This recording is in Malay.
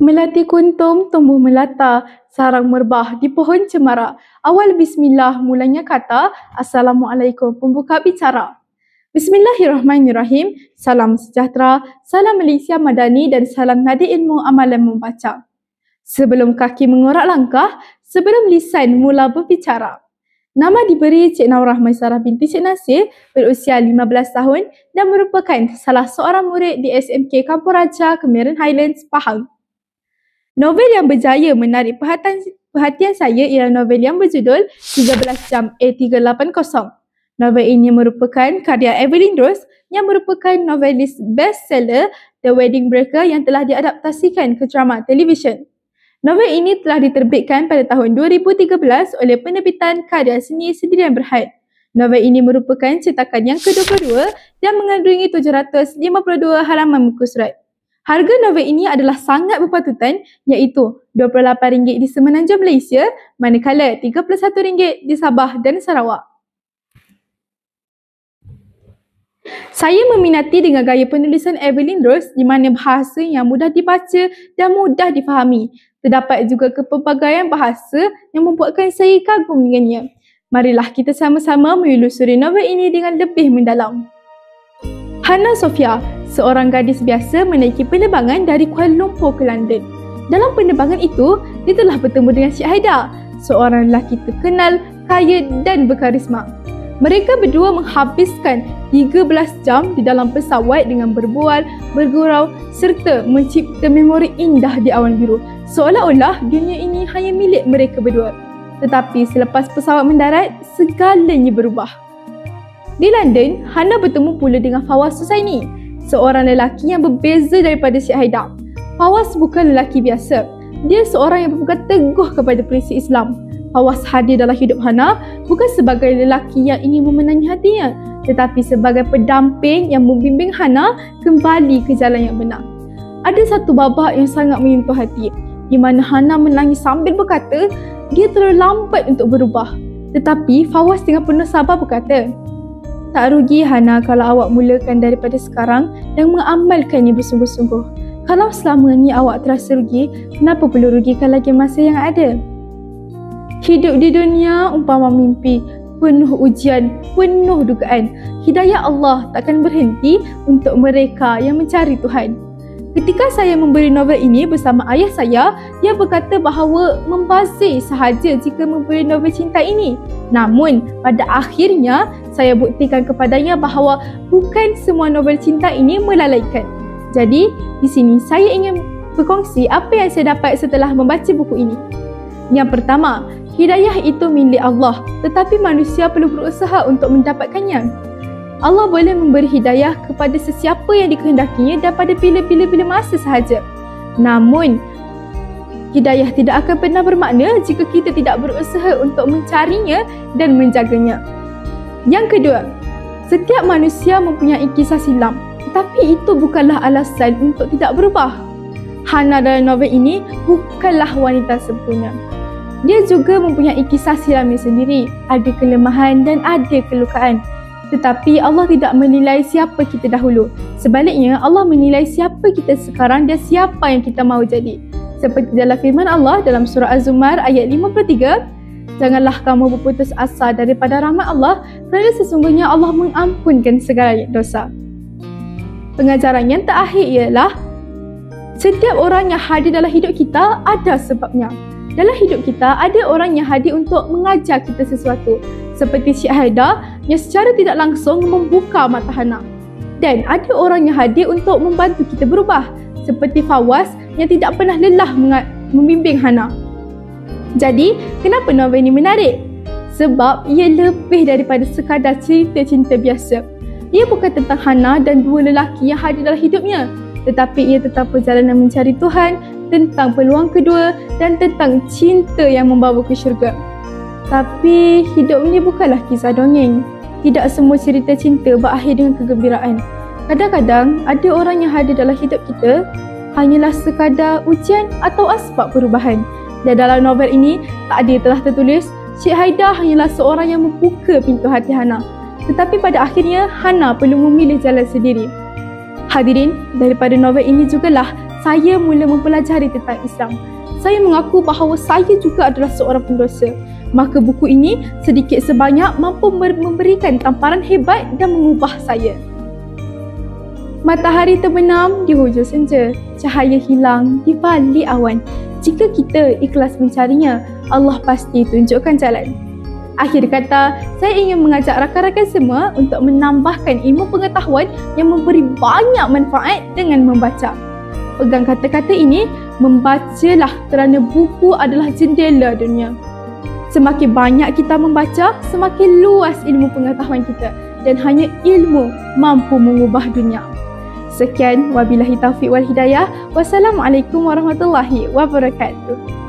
Melati kuntum tumbuh melata, sarang merbah di pohon cemara. Awal bismillah, mulanya kata, Assalamualaikum, pembuka bicara. Bismillahirrahmanirrahim, salam sejahtera, salam Malaysia Madani dan salam nadi ilmu amalan membaca. Sebelum kaki mengorak langkah, sebelum lisan mula berbicara. Nama diberi Cik Naurah Maisarah binti Cik Nasir, berusia 15 tahun dan merupakan salah seorang murid di SMK Kampung Raja, Kemaran Highlands, Pahang. Novel yang berjaya menarik perhatian saya ialah novel yang berjudul 13 Jam A380. Novel ini merupakan karya Evelyn Rose yang merupakan novelis bestseller The Wedding Breaker yang telah diadaptasikan ke drama televisyen. Novel ini telah diterbitkan pada tahun 2013 oleh penerbitan Karya Seni Sendirian Berhad. Novel ini merupakan cetakan yang ke-22 dan mengandungi 752 halaman muka surat. Harga novel ini adalah sangat berpatutan iaitu RM28 di Semenanjung Malaysia, manakala RM31 di Sabah dan Sarawak. Saya meminati dengan gaya penulisan Evelyn Rose di mana bahasa yang mudah dibaca dan mudah difahami. Terdapat juga kepelbagaian bahasa yang membuatkan saya kagum dengannya. Marilah kita sama-sama menelusuri novel ini dengan lebih mendalam. Hana Sofia, seorang gadis biasa menaiki penerbangan dari Kuala Lumpur ke London. Dalam penerbangan itu, dia telah bertemu dengan Cik Haidar, seorang lelaki terkenal, kaya dan berkarisma. Mereka berdua menghabiskan 13 jam di dalam pesawat dengan berbual, bergurau serta mencipta memori indah di awan biru. Seolah-olah dunia ini hanya milik mereka berdua. Tetapi selepas pesawat mendarat, segalanya berubah. Di London, Hana bertemu pula dengan Fawaz Susaini, seorang lelaki yang berbeza daripada Cik Haidar. Fawaz bukan lelaki biasa. Dia seorang yang berpegang teguh kepada prinsip Islam. Fawaz hadir dalam hidup Hana bukan sebagai lelaki yang ingin memenangi hatinya, tetapi sebagai pendamping yang membimbing Hana kembali ke jalan yang benar. Ada satu babak yang sangat menyentuh hati, di mana Hana menangis sambil berkata dia terlalu lambat untuk berubah. Tetapi Fawaz dengan penuh sabar berkata, "Tak rugi Hana kalau awak mulakan daripada sekarang dan mengamalkannya bersungguh-sungguh. Kalau selama ni awak terasa rugi, kenapa perlu rugikan lagi masa yang ada?" Hidup di dunia umpama mimpi, penuh ujian, penuh dugaan. Hidayah Allah takkan berhenti untuk mereka yang mencari Tuhan. Ketika saya memberi novel ini bersama ayah saya, dia berkata bahawa membazir sahaja jika memberi novel cinta ini. Namun, pada akhirnya, saya buktikan kepadanya bahawa bukan semua novel cinta ini melalaikan. Jadi, di sini saya ingin berkongsi apa yang saya dapat setelah membaca buku ini. Yang pertama, hidayah itu milik Allah, tetapi manusia perlu berusaha untuk mendapatkannya. Allah boleh memberi hidayah kepada sesiapa yang dikehendakinya dan pada bila-bila masa sahaja. Namun, hidayah tidak akan pernah bermakna jika kita tidak berusaha untuk mencarinya dan menjaganya. Yang kedua, setiap manusia mempunyai kisah silam, tetapi itu bukanlah alasan untuk tidak berubah. Hana dalam novel ini bukanlah wanita sempurna. Dia juga mempunyai kisah silamnya sendiri, ada kelemahan dan ada kelukaan. Tetapi Allah tidak menilai siapa kita dahulu. Sebaliknya, Allah menilai siapa kita sekarang dan siapa yang kita mahu jadi. Seperti dalam firman Allah dalam surah Az-Zumar ayat 53, "Janganlah kamu berputus asa daripada rahmat Allah, kerana sesungguhnya Allah mengampunkan segala dosa." Pengajaran yang terakhir ialah, setiap orang yang hadir dalam hidup kita ada sebabnya. Dalam hidup kita, ada orang yang hadir untuk mengajar kita sesuatu. Seperti Cik Haidar yang secara tidak langsung membuka mata Hana. Dan ada orang yang hadir untuk membantu kita berubah. Seperti Fawaz yang tidak pernah lelah membimbing Hana. Jadi, kenapa novel ini menarik? Sebab ia lebih daripada sekadar cerita cinta biasa. Ia bukan tentang Hana dan dua lelaki yang hadir dalam hidupnya. Tetapi ia tentang perjalanan mencari Tuhan, tentang peluang kedua dan tentang cinta yang membawa ke syurga. Tapi hidup ini bukanlah kisah dongeng. Tidak semua cerita cinta berakhir dengan kegembiraan. Kadang-kadang ada orang yang hadir dalam hidup kita hanyalah sekadar ujian atau asbab perubahan. Dan dalam novel ini tak ada telah tertulis Cik Haidar hanyalah seorang yang membuka pintu hati Hana. Tetapi pada akhirnya Hana perlu memilih jalan sendiri. Hadirin, daripada novel ini jugalah saya mula mempelajari tentang Islam. Saya mengaku bahawa saya juga adalah seorang pendosa. Maka buku ini sedikit sebanyak mampu memberikan tamparan hebat dan mengubah saya. Matahari terbenam di hujung senja, cahaya hilang di balik awan. Jika kita ikhlas mencarinya, Allah pasti tunjukkan jalan. Akhir kata, saya ingin mengajak rakan-rakan semua untuk menambahkan ilmu pengetahuan yang memberi banyak manfaat dengan membaca. Pegang kata-kata ini, membacalah kerana buku adalah jendela dunia. Semakin banyak kita membaca, semakin luas ilmu pengetahuan kita dan hanya ilmu mampu mengubah dunia. Sekian, wabillahi taufiq wal hidayah. Wassalamualaikum warahmatullahi wabarakatuh.